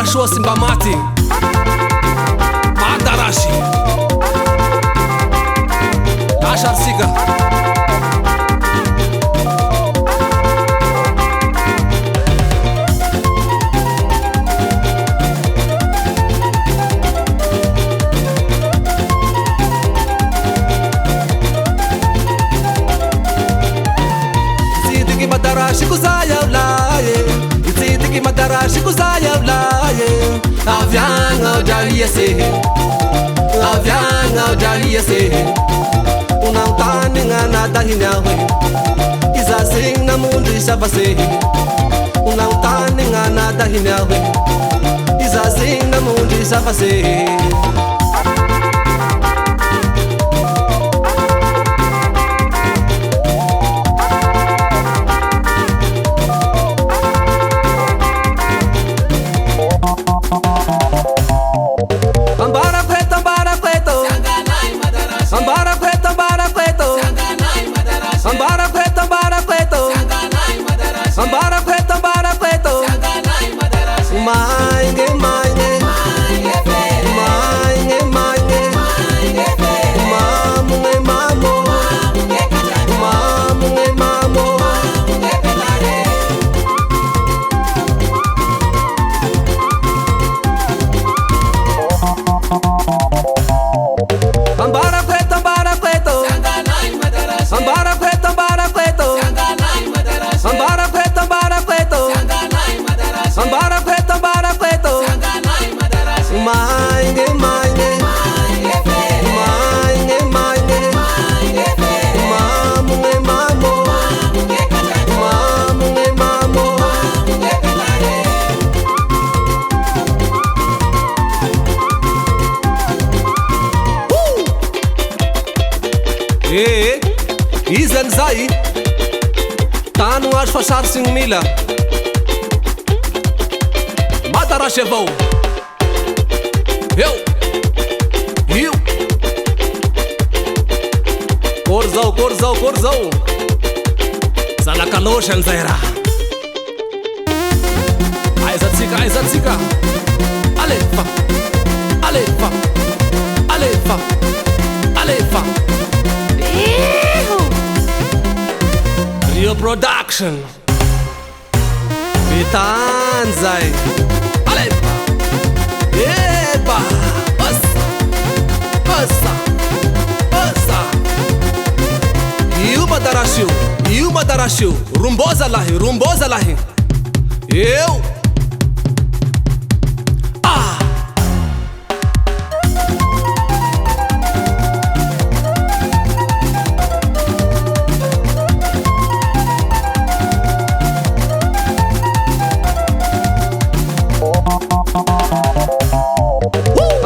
show Simba Mati Madarashi Ashar Siga Zidiki Madarashi kuzaya ulaye Zidiki Madarashi kuzaya ulaye Avyanga ujaliye sehe Avyanga ujaliye sehe Unautani ngana dahinyawe Iza sing na mundi shaba sehe Unautani ngana dahinyawe Iza sing na mundi shaba sehe Ambara kweto Ambara kweto Ambara kweto Ambara kweto Ambara kweto Ambara kweto Ambara kweto Ambara kweto Mange mange Mange mange Mamunge mamo Mamunge mamo Ambara kweto Ambara kweto Ambara kweto Ambara kweto Ambara kweto Ambara kweto Ambara kweto Ambara kweto Mange mange Mange mange Mamunge mamo Mamunge mamo Izan zay Tano azo fasary sy ny mila Madarashi avao Eo Io Kory zao Kory zao Kory zao Zanakalosy an'izay raha Aizatsika Alefa Alefa Alefa Alefa Rio Production Vitan zay Alepa Eba Ossa Ossa Ossa Io Madarashi Rumboza lahi Eu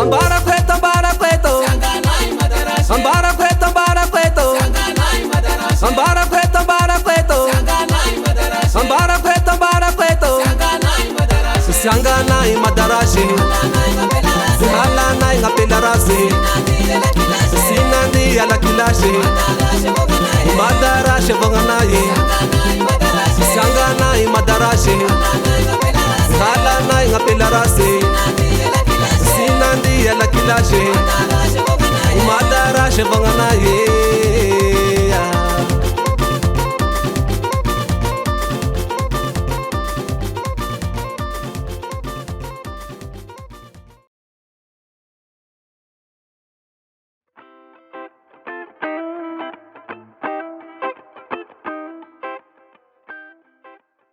Ambara kweto Ambara kweto Ambara kweto Ambara kweto Ambara kweto Ambara kweto Ambara kweto Ambara kweto Sianganai Madarashi Sihalanai ngapelarasi Sinandi ala kilashi Madarashi vanganai Sianganai Madarashi Sihalanai ngapelarasi Sinandi ala kilashi Madarashi vanganai